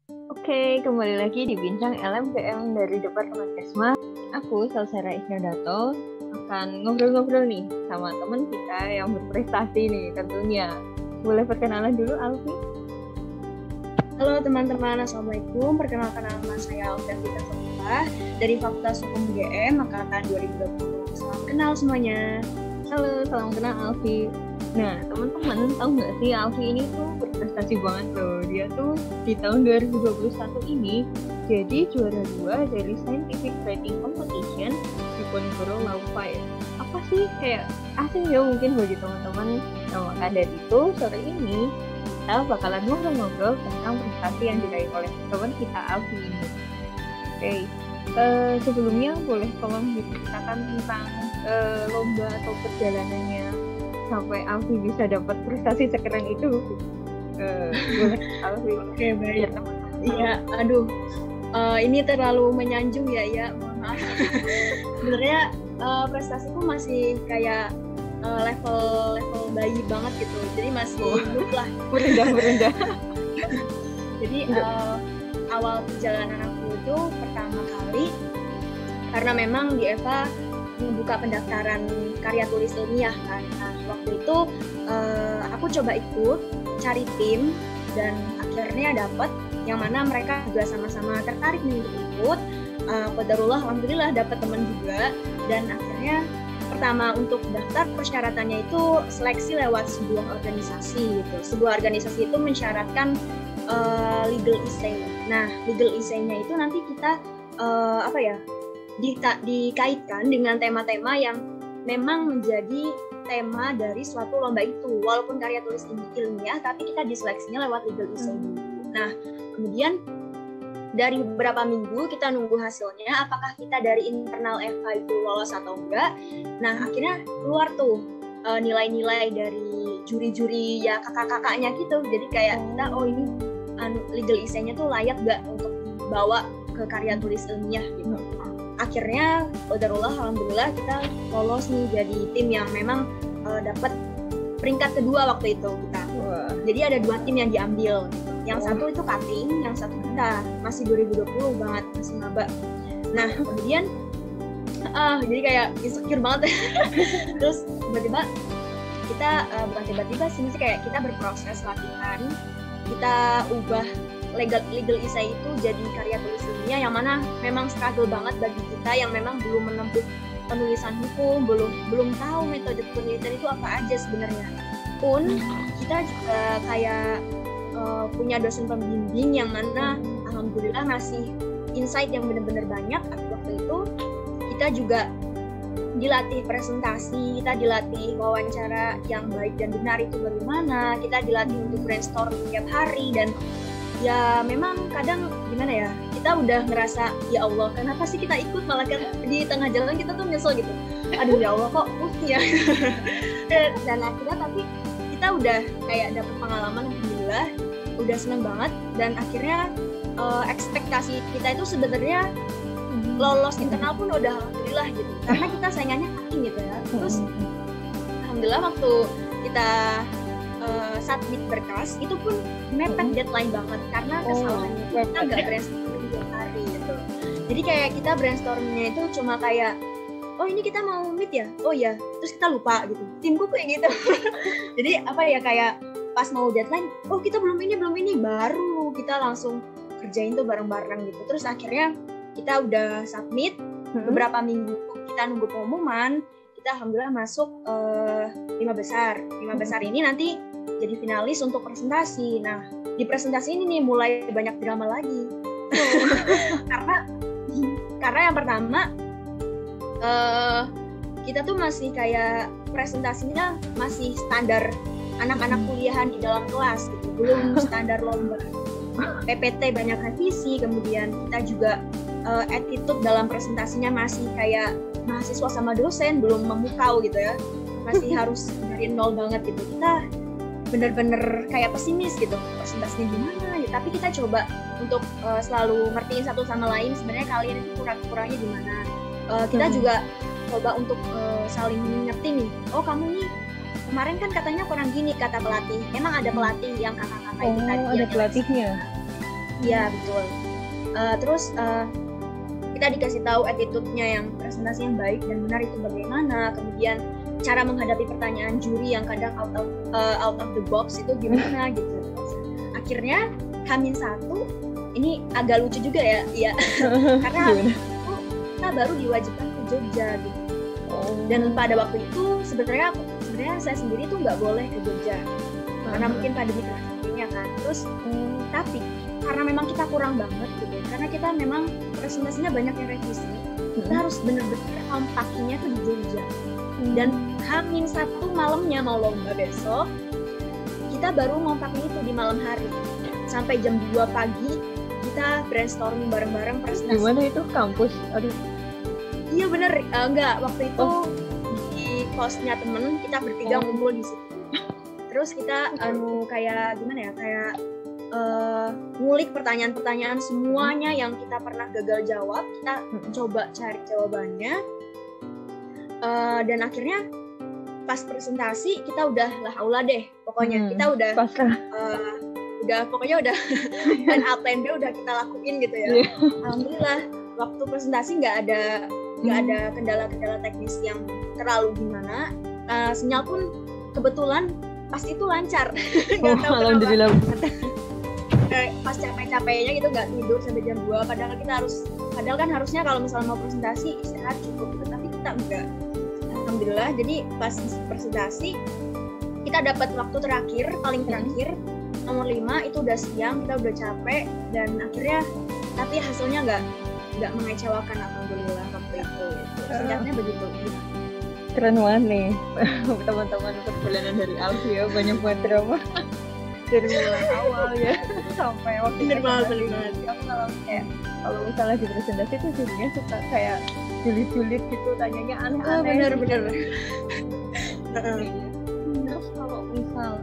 Oke, kembali lagi di Bincang LMPM dari Departemen Kesma. Aku, Salsera Isnadato, akan ngobrol-ngobrol nih sama teman kita yang berprestasi nih tentunya. Boleh perkenalan dulu, Alfi? Halo teman-teman, Assalamualaikum. Perkenalkan nama saya Alfianita Sofia dari Fakultas Hukum UGM Angkatan 2020. Salam kenal semuanya. Halo, salam kenal Alfi. Nah, teman-teman tahu nggak sih Alfi ini tuh berprestasi banget loh. Dia tuh di tahun 2021 ini jadi juara 2 dari Scientific Writing Competition di Ponegoro Law 5. Apa sih kayak asing ya mungkin bagi teman-teman. Nah, maka dari itu sore ini kita bakalan ngobrol-ngobrol tentang prestasi yang diraih oleh teman kita Alfi ini. Oke, sebelumnya boleh tolong diceritakan tentang lomba atau perjalanannya sampai Alfi bisa dapat prestasi sekeren itu. Boleh Alfi? Oke, baik. Iya, ini terlalu menyanjung ya, mohon maaf. Sebenarnya prestasiku masih kayak level bayi banget gitu, jadi masih noob lah, merendah. Jadi awal perjalanan aku itu pertama kali karena memang di EVA membuka pendaftaran karya tulis ilmiah kan. Nah, waktu itu aku coba ikut cari tim dan akhirnya dapet yang mana mereka juga sama-sama tertarik nih untuk ikut. Qadarullah, alhamdulillah dapat teman juga, dan akhirnya pertama untuk daftar persyaratannya itu seleksi lewat sebuah organisasi gitu. Sebuah organisasi itu mensyaratkan legal essay. Nah, legal essay-nya itu nanti kita dikaitkan dengan tema-tema yang memang menjadi tema dari suatu lomba itu. Walaupun karya tulis ilmiah, tapi kita diseleksinya lewat legal essay dulu. Nah, kemudian dari beberapa minggu kita nunggu hasilnya, apakah kita dari internal EVA itu lolos atau enggak. Nah, akhirnya keluar tuh nilai-nilai dari juri-juri ya kakak-kakaknya gitu. Jadi kayak kita, ini legal essay-nya tuh layak gak untuk bawa ke karya tulis ilmiah gitu. Akhirnya, qadarullah, alhamdulillah kita lolos nih jadi tim yang memang dapat peringkat kedua waktu itu kita. Jadi ada 2 tim yang diambil. Yang satu itu cutting, yang satu kita. Masih 2020 banget, masih maba. Nah, kemudian jadi kayak insecure banget. Terus tiba-tiba kita bukan tiba-tiba sih, kayak kita berproses latihan. Kita ubah legal essay itu jadi karya tulis ilmiah yang mana memang struggle banget bagi kita yang memang belum menempuh penulisan hukum, belum tahu metode penelitian itu apa aja sebenarnya. Pun kita juga kayak punya dosen pembimbing yang mana alhamdulillah ngasih insight yang benar-benar banyak. Waktu itu kita juga dilatih presentasi, kita dilatih wawancara yang baik dan benar itu bagaimana, kita dilatih untuk brainstorming tiap hari. Dan ya memang kadang gimana ya, kita udah ngerasa ya Allah kenapa sih kita ikut, malah kan di tengah jalan kita tuh nyesel gitu, aduh ya Allah kok ya. Dan akhirnya tapi kita udah kayak dapet pengalaman, alhamdulillah udah seneng banget. Dan akhirnya ekspektasi kita itu sebenarnya lolos internal pun udah alhamdulillah gitu, karena kita saingannya cutting gitu ya. Terus alhamdulillah waktu kita submit berkas itu pun mepet deadline banget karena kesalahannya kita nggak brainstorming 2 hari gitu. Jadi kayak kita brainstormingnya itu cuma kayak ini kita mau meet ya, ya, terus kita lupa gitu. Timku kayak gitu. Jadi kayak pas mau deadline, kita belum ini, baru kita langsung kerjain tuh bareng-bareng gitu. Terus akhirnya kita udah submit, beberapa minggu kita nunggu pengumuman, kita alhamdulillah masuk 5 besar. 5 besar ini nanti jadi finalis untuk presentasi. Nah, di presentasi ini nih mulai banyak drama lagi. karena yang pertama kita tuh masih kayak presentasinya masih standar anak-anak kuliahan di dalam kelas gitu, belum standar lomba. PPT banyak revisi, kemudian kita juga attitude dalam presentasinya masih kayak mahasiswa sama dosen, belum memukau gitu ya, masih harus dari nol banget gitu. Kita bener-bener kayak pesimis gitu, presentasinya gimana ya, tapi kita coba untuk selalu ngertiin satu sama lain sebenarnya kalian itu kurang-kurangnya gimana. Kita juga coba untuk saling mengerti nih, kamu nih kemarin kan katanya kurang gini kata pelatih. Emang ada pelatih yang kakak-kakak kita ada pelatihnya. Iya betul. Terus kita dikasih tahu attitude-nya yang presentasi yang baik dan benar itu bagaimana, kemudian cara menghadapi pertanyaan juri yang kadang out of the box itu gimana gitu. Akhirnya H-1 ini agak lucu juga ya karena itu kita baru diwajibkan ke Jogja gitu. Dan pada waktu itu sebenarnya saya sendiri tuh nggak boleh ke Jogja karena mungkin pandemi sebelumnya kan. Terus tapi karena memang kita kurang banget gitu, karena kita memang presentasinya banyak yang revisi, kita harus bener-bener kompakinya tuh di Jogja. Dan H-1 malamnya mau lomba besok, kita baru ngompaknya itu di malam hari. Sampai jam 2 pagi kita brainstorming bareng-bareng presentasi. Gimana itu kampus? Aduh. Iya bener, enggak, waktu itu di kosnya temen, kita bertiga ngumpul di situ. Terus kita kayak gimana ya, kayak ngulik pertanyaan-pertanyaan semuanya yang kita pernah gagal jawab, kita coba cari jawabannya. Dan akhirnya pas presentasi kita udah lah deh, pokoknya kita udah pokoknya udah plan A plan B udah kita lakuin gitu ya. Alhamdulillah waktu presentasi nggak ada kendala-kendala teknis yang terlalu gimana. Sinyal pun kebetulan pas itu lancar. Nggak tahu alhamdulillah. Pas capek-capeknya gitu nggak tidur sampai jam 2, padahal kan harusnya kalau misalnya mau presentasi istirahat cukup gitu, tapi kita enggak. Alhamdulillah, jadi pas presentasi kita dapat waktu terakhir, paling terakhir nomor 5 itu udah siang, kita udah capek dan akhirnya tapi hasilnya nggak mengecewakan alhamdulillah waktu itu. Singkatnya begitu. Keren banget nih teman-teman perjalanan dari Alfi ya, banyak banget drama dari mulai awal ya sampai waktu bener banget. Aku kalau misalnya di presentasi tuh jadinya suka kayak julid-julid gitu, tanyanya aneh-aneh. Bener. Terus kalau misal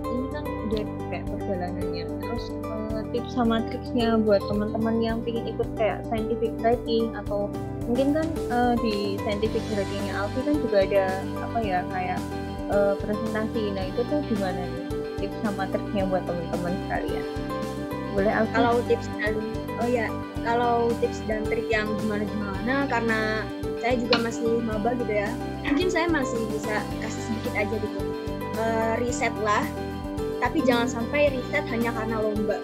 ini kan udah kayak perjalanannya, terus tips sama triksnya buat teman-teman yang pengen ikut kayak scientific writing, atau mungkin kan di scientific writingnya Alfi kan juga ada apa ya kayak presentasi. Nah itu tuh gimana nih tips sama triknya buat teman-teman sekalian? Boleh Alfi? Kalau tips dan trik yang gimana, karena saya juga masih maba gitu ya, mungkin saya masih bisa kasih sedikit aja gitu. Riset lah, tapi jangan sampai riset hanya karena lomba.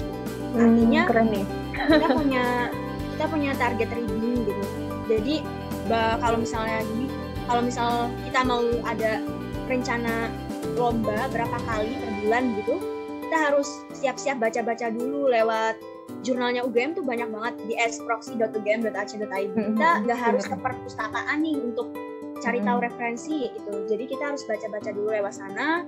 Artinya keren nih. kita punya target reading gitu. Jadi kalau misal kita mau ada rencana lomba berapa kali per bulan gitu, kita harus siap-siap baca-baca dulu lewat jurnalnya UGM tuh banyak banget di sproxy.ugm.ac.id. Kita nggak harus ke perpustakaan nih untuk cari tahu referensi gitu. Jadi kita harus baca-baca dulu lewat sana,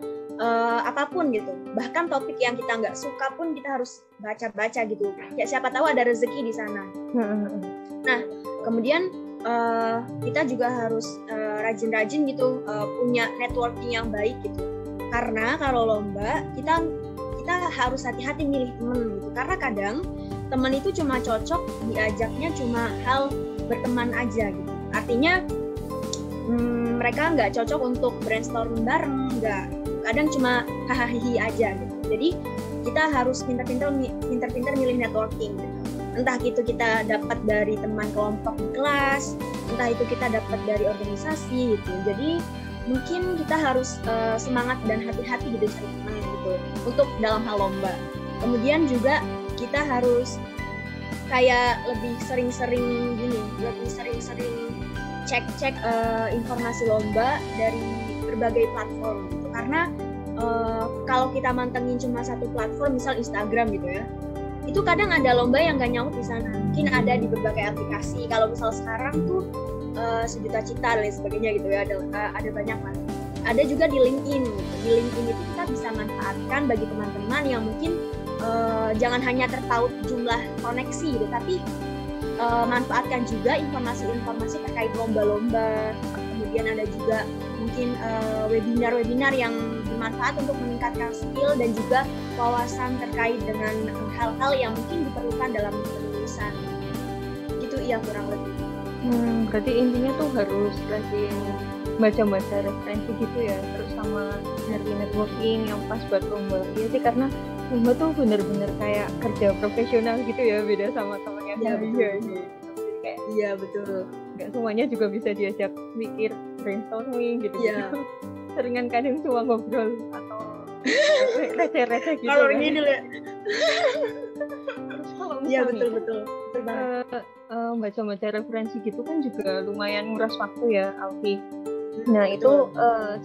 apapun gitu. Bahkan topik yang kita nggak suka pun kita harus baca-baca gitu. Ya siapa tahu ada rezeki di sana. Nah, kemudian kita juga harus rajin-rajin gitu, punya networking yang baik gitu. Karena kalau lomba kita harus hati-hati milih teman gitu. Karena kadang teman itu cuma cocok diajaknya cuma hal berteman aja gitu. Artinya mereka nggak cocok untuk brainstorming bareng, nggak. Kadang cuma hahaha aja gitu. Jadi kita harus pintar-pintar milih networking gitu. Entah itu kita dapat dari teman kelompok di kelas, entah itu kita dapat dari organisasi gitu. Jadi mungkin kita harus semangat dan hati-hati gitu cari teman gitu untuk dalam hal lomba. Kemudian juga kita harus kayak lebih sering-sering cek informasi lomba dari berbagai platform gitu. Karena kalau kita mantengin cuma satu platform, misal Instagram gitu ya, itu kadang ada lomba yang gak nyaut di sana. Mungkin ada di berbagai aplikasi. Kalau misal sekarang tuh Sejuta Cita dan sebagainya gitu ya, ada banyak lah. Ada juga di LinkedIn gitu. Di LinkedIn itu kita bisa manfaatkan bagi teman-teman yang mungkin jangan hanya terpaut jumlah koneksi gitu, tapi manfaatkan juga informasi-informasi terkait lomba-lomba. Kemudian ada juga mungkin webinar-webinar yang bermanfaat untuk meningkatkan skill dan juga wawasan terkait dengan hal-hal yang mungkin diperlukan dalam penulisan. Gitu ya kurang lebih. Berarti intinya tuh harus rajin baca-baca referensi gitu ya, terus sama nyari networking yang pas buat lomba. Iya sih, karena lomba tuh bener-bener kayak kerja profesional gitu ya, beda sama temen yang Iya, kuliah gitu. Jadi kayak Iya betul. nggak semuanya juga bisa diajak mikir brainstorming gitu. Iya. Seringan kadang cuma ngobrol atau receh-receh gitu Kalau kan. ini dulu ya. Terus kalau Iya misalnya betul. Betul banget. baca-baca referensi gitu kan juga lumayan nguras waktu ya, Alfi. Nah itu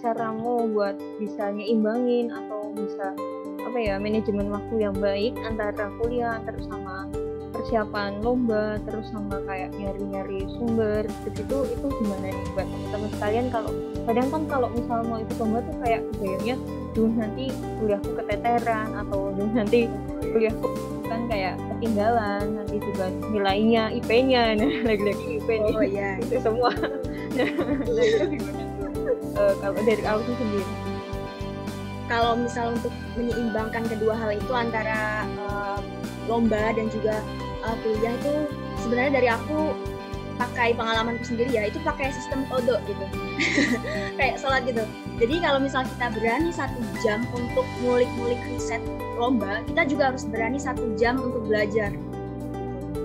caramu buat bisa nyimbangin atau bisa apa ya, manajemen waktu yang baik antara kuliah terus sama persiapan lomba terus sama kayak nyari-nyari sumber gitu, itu gimana nih buat teman-teman sekalian? Kalau kadang kan kalau misal mau ikut lomba tuh kayak bayangnya duh nanti kuliahku keteteran atau duh nanti kuliahku kan kayak ketinggalan, nanti juga nilainya IP-nya, nah lagi-lagi IP nih. Oh iya. Itu semua. Nah itu gimana tuh kalau dari aku sendiri? Kalau misal untuk menyeimbangkan kedua hal itu antara lomba dan juga kuliah itu sebenarnya dari aku pakai pengalamanku sendiri ya, itu pakai sistem kodok gitu. Kayak sholat gitu. Jadi kalau misal kita berani 1 jam untuk ngulik-ngulik riset lomba, kita juga harus berani 1 jam untuk belajar.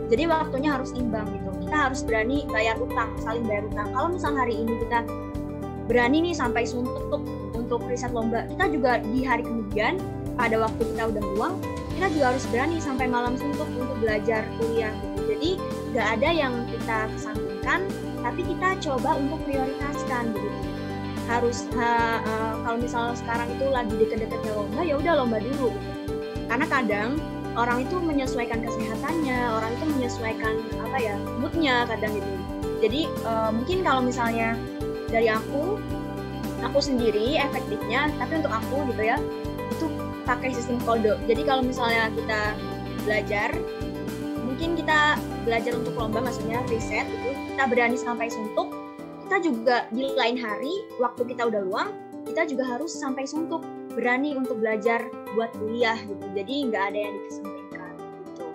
Jadi waktunya harus imbang gitu. Kita harus berani bayar utang, saling bayar utang. Kalau misal hari ini kita berani nih sampai suntuk untuk riset lomba, kita juga di hari kemudian pada waktu kita udah luang, kita juga harus berani sampai malam suntuk untuk belajar kuliah gitu. Jadi nggak ada yang kita kesampingkan, tapi kita coba untuk prioritaskan begitu. Harus kalau misalnya sekarang itu lagi deket-deketnya lomba, ya udah lomba dulu gitu. Karena kadang orang itu menyesuaikan kesehatannya, orang itu menyesuaikan apa ya, moodnya kadang gitu. Jadi mungkin kalau misalnya dari aku sendiri efektifnya, tapi untuk aku gitu ya, itu pakai sistem kodok. Jadi kalau misalnya kita belajar, mungkin kita belajar untuk lomba, maksudnya riset itu, kita berani sampai suntuk, kita juga di lain hari, waktu kita udah luang, kita juga harus sampai suntuk, berani untuk belajar buat kuliah gitu. Jadi nggak ada yang dikesampingkan gitu.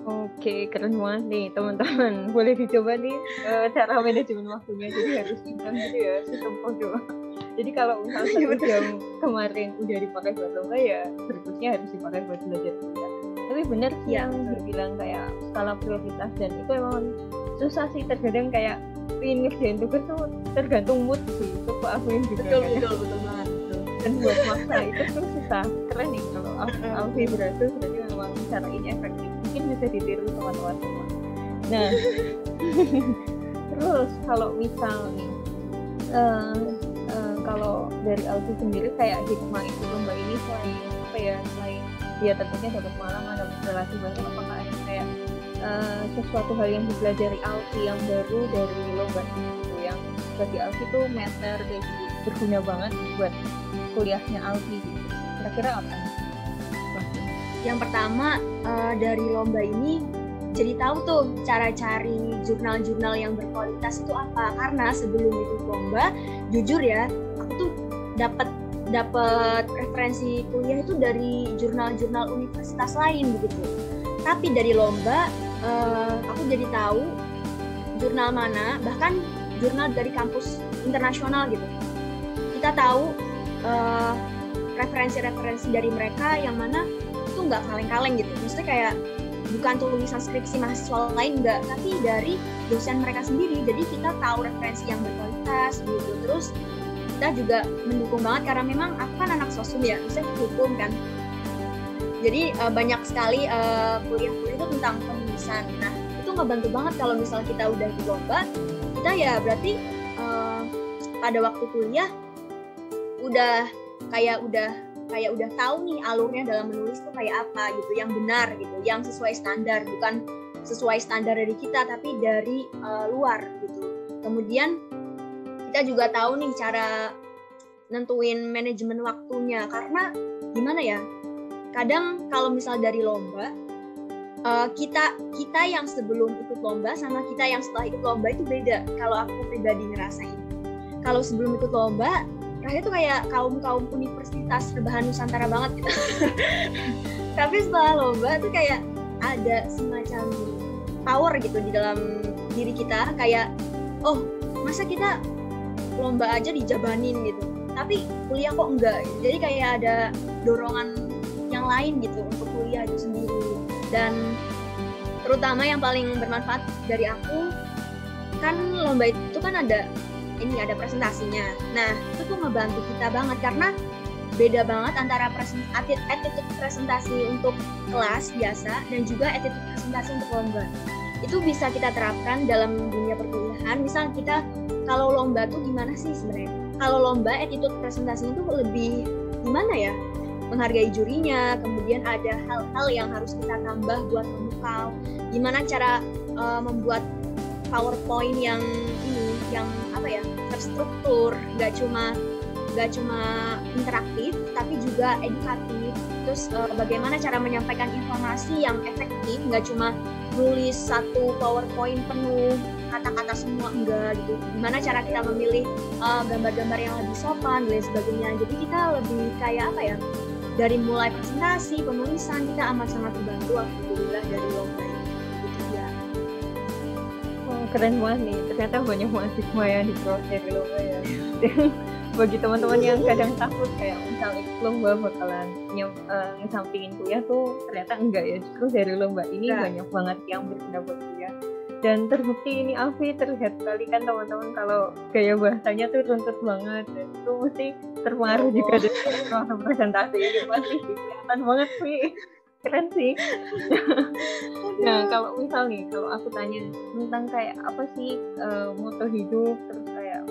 Oke, keren banget nih teman-teman. Boleh dicoba nih cara manajemen waktunya. Jadi harus imbang gitu ya, sistem kodok. Jadi kalau misalnya 1 jam kemarin udah dipakai buat lomba, ya berikutnya harus dipakai buat belajar kuliah. Tapi benar sih yang dibilang kayak skala prioritas, dan itu emang susah sih terkadang kayak ingin ngerjain tugas tuh tergantung mood sih. Itu kok aku yang juga Betul banget. Dan buat maksa itu tuh susah. Keren nih kalau aku berarti memang cara ini efektif. Mungkin bisa ditiru teman-teman semua. Nah, terus kalau misal nih kalau dari Alfi sendiri kayak hikmah ikut lomba ini selain apa ya, selain dia tentunya dapat pengalaman, dapat relasi baru, apakah ada kayak sesuatu hal yang dipelajari Alfi yang baru dari lomba itu yang bagi Alfi tuh matter dan berguna banget buat kuliahnya Alfi gitu. Kira-kira apa? Yang pertama dari lomba ini jadi tahu tuh cara cari jurnal-jurnal yang berkualitas itu apa. Karena sebelum ikut lomba, jujur ya, aku tuh dapat referensi kuliah itu dari jurnal-jurnal universitas lain begitu. Tapi dari lomba aku jadi tahu jurnal mana, bahkan jurnal dari kampus internasional gitu. Kita tahu referensi-referensi dari mereka yang mana itu nggak kaleng-kaleng gitu. Maksudnya kayak bukan tulisan skripsi mahasiswa lain, enggak, tapi dari dosen mereka sendiri. Jadi kita tahu referensi yang berkualitas gitu. Terus kita juga mendukung banget karena memang aku kan anak sosum ya, misalnya hukum kan. Jadi banyak sekali kuliah-kuliah itu tentang penulisan. Nah, itu ngebantu banget kalau misalnya kita udah di lomba, kita ya berarti pada waktu kuliah udah tahu nih alurnya dalam menulis tuh kayak apa gitu, yang benar gitu, yang sesuai standar, bukan sesuai standar dari kita tapi dari luar gitu. Kemudian kita juga tahu nih cara nentuin manajemen waktunya, karena gimana ya, kadang kalau misal dari lomba kita yang sebelum ikut lomba sama kita yang setelah ikut lomba itu beda. Kalau aku pribadi ngerasain, kalau sebelum ikut lomba rasanya tuh kayak kaum universitas rebahan Nusantara banget gitu. Tapi setelah lomba tuh kayak ada semacam power gitu di dalam diri kita, kayak oh masa kita lomba aja dijabanin gitu, tapi kuliah kok enggak. Jadi kayak ada dorongan yang lain gitu untuk kuliah itu sendiri. Dan terutama yang paling bermanfaat dari aku, kan lomba itu kan ada presentasinya. Nah itu tuh ngebantu kita banget karena beda banget antara attitude presentasi untuk kelas biasa dan juga attitude presentasi untuk lomba. Itu bisa kita terapkan dalam dunia perkuliahan. Misal kita kalau lomba tuh gimana sih sebenarnya? Kalau lomba attitude presentasinya tuh lebih gimana ya? Menghargai jurinya, kemudian ada hal-hal yang harus kita tambah buat memukau. Gimana cara membuat PowerPoint yang terstruktur, nggak cuma interaktif tapi juga edukatif. Terus bagaimana cara menyampaikan informasi yang efektif, nggak cuma nulis satu PowerPoint penuh kata-kata semua, enggak gitu. Gimana cara kita memilih gambar-gambar yang lebih sopan dan sebagainya. Jadi kita lebih kayak dari mulai presentasi, penulisan, kita amat sangat terbantu alhamdulillah dari lomba ini. Gitu ya. Keren banget nih, ternyata banyak mahasiswa yang diproses dari lomba ya. Bagi teman-teman yang kadang takut kayak misal ikut lomba bakalan ngesampingin kuliah tuh, ternyata enggak ya, justru dari lomba ini banyak banget yang berguna buat kuliah. Dan terbukti ini Alfi terlihat sekali kan teman-teman kalau gaya bahasanya tuh runtut banget, dan itu mesti terpengaruh juga dari proses presentasi ini, pasti kelihatan banget sih. Keren sih. Nah kalau misal nih, kalau aku tanya tentang kayak apa sih moto hidup, terus kayak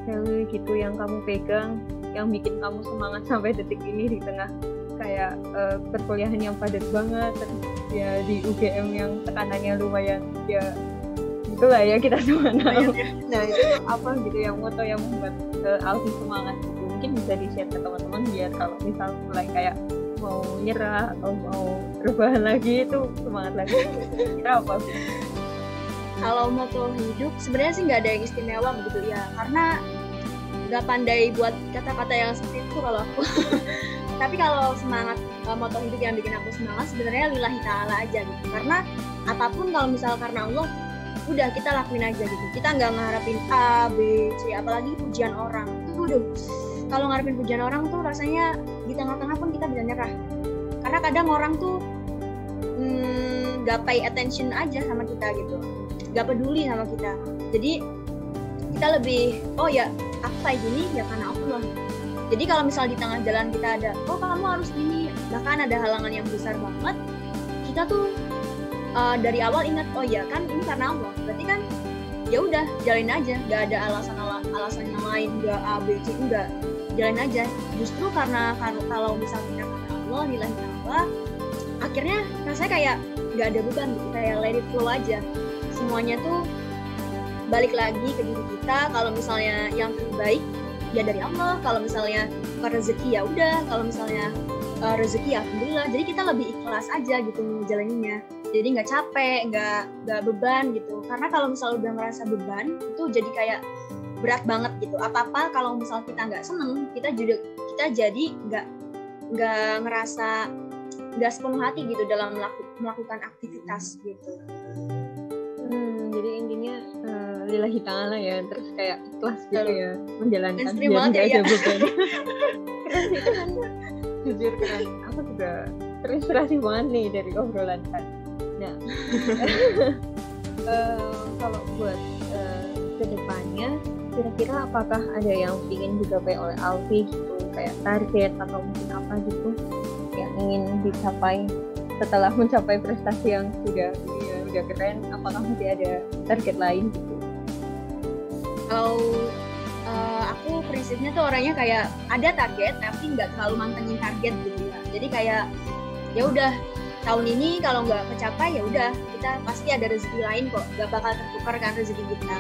value gitu yang kamu pegang, yang bikin kamu semangat sampai detik ini di tengah kayak perkuliahan yang padat banget, terus ya di UGM yang tekanannya lumayan ya itulah ya kita semua tahu. Nah itu apa gitu yang moto yang membuat Alfi semangat gitu, mungkin bisa di-share ke teman-teman biar kalau misal mulai kayak mau nyerah atau mau rebahan lagi itu semangat lagi. Kira apa sih? Kalau moto hidup sebenarnya sih nggak ada yang istimewa begitu ya, karena nggak pandai buat kata-kata yang seperti itu kalau aku. Tapi kalau semangat, moto hidup yang bikin aku semangat sebenarnya lillahi ta'ala aja gitu. Karena apapun kalau misal karena Allah, udah kita lakuin aja gitu. Kita nggak ngarepin A, B, C, apalagi pujian orang. Udah, kalau ngarepin pujian orang tuh rasanya di tengah-tengah pun kita bisa nyerah. Karena kadang orang tuh nggak pay attention aja sama kita gitu, nggak peduli sama kita. Jadi kita lebih, oh ya aku kayak gini ya karena Allah. Jadi kalau misal di tengah jalan kita ada, oh kamu harus gini, bahkan ada halangan yang besar banget, kita tuh dari awal ingat, oh ya kan ini karena Allah. Berarti kan ya udah jalanin aja, nggak ada alasan yang lain, nggak A B C, enggak, jalanin aja. Justru karena kalau misal kita kata Allah, lillahi ta'ala, akhirnya rasanya kayak nggak ada beban gitu, kayak let it flow aja. Semuanya tuh balik lagi ke diri kita. Kalau misalnya yang terbaik ya dari Allah, kalau misalnya bukan rezeki ya udah, kalau misalnya rezeki ya alhamdulillah. Jadi kita lebih ikhlas aja gitu ngejalaninnya, jadi nggak capek, nggak beban gitu. Karena kalau misalnya udah ngerasa beban itu jadi kayak berat banget gitu. Apa kalau misal kita nggak seneng, kita jadi nggak ngerasa nggak sepenuh hati gitu dalam melakukan aktivitas gitu. Jadi intinya lillahi ta'ala ya, terus kayak ikhlas gitu ya menjalankan biar nggak ada beban. Keren sih, keren. Jujur keren. Aku juga terinspirasi banget nih dari obrolan kan. Nah, kalau buat kedepannya, kira-kira apakah ada yang ingin digapai oleh Alfi gitu, kayak target atau mungkin apa gitu yang ingin dicapai setelah mencapai prestasi yang sudah keren? Apakah masih ada target lain gitu? Kalau aku prinsipnya tuh orangnya kayak ada target tapi nggak terlalu mantengin target gitu ya. Jadi kayak ya udah tahun ini kalau nggak kecapai ya udah, kita pasti ada rezeki lain kok, nggak bakal tertukar kan rezeki kita.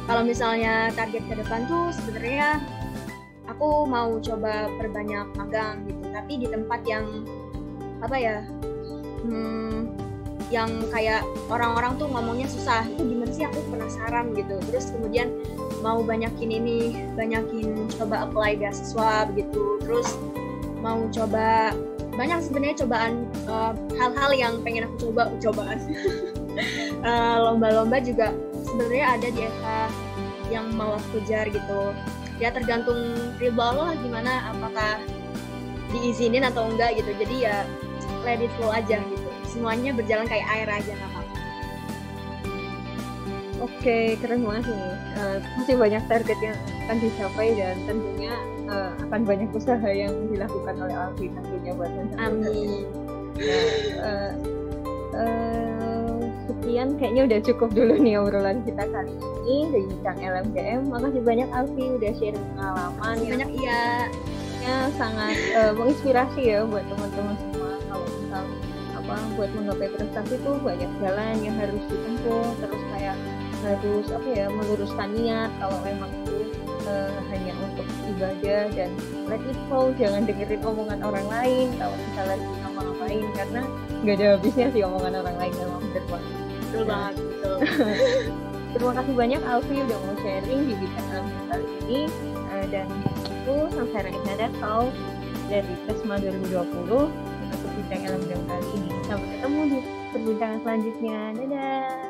Kalau misalnya target ke depan tuh sebenarnya aku mau coba perbanyak magang gitu, tapi di tempat yang yang kayak orang-orang tuh ngomongnya susah, itu gimana sih, aku penasaran gitu. Terus kemudian mau banyakin coba apply beasiswa begitu. Terus mau coba banyak sebenarnya cobaan, hal-hal yang pengen aku cobaan. Lomba-lomba juga sebenarnya ada di FH yang mau aku kejar gitu. Ya tergantung ridho Allah gimana, apakah diizinin atau enggak gitu. Jadi ya let it flow aja gitu, semuanya berjalan kayak air aja, nggak apa-apa. Oke, keren banget nih. Masih banyak target yang akan dicapai dan tentunya akan banyak usaha yang dilakukan oleh Alfi tentunya buat Amin. Nah, sekian kayaknya udah cukup dulu nih obrolan kita kali ini dari Bincang LMDM. Makasih banyak Alfi udah sharing pengalaman yang Banyak iya. sangat menginspirasi ya buat teman-teman semua. Kalau misal buat menggapai prestasi tuh banyak jalan yang harus ditempuh, terus kayak harus meluruskan niat kalau memang itu hanya untuk ibadah, dan let it flow, jangan dengerin omongan orang lain kalau misalnya lagi ngapa-ngapain, karena nggak ada habisnya sih omongan orang lain, memang bener banget. Betul banget, betul. Terima kasih banyak Alfi udah mau sharing di Bincang LMDM kali ini, dan itu sampai akhirnya talk dari Kesma 2020 untuk Bincang LMDM kali ini. Sampai ketemu di perbincangan selanjutnya. Dadah.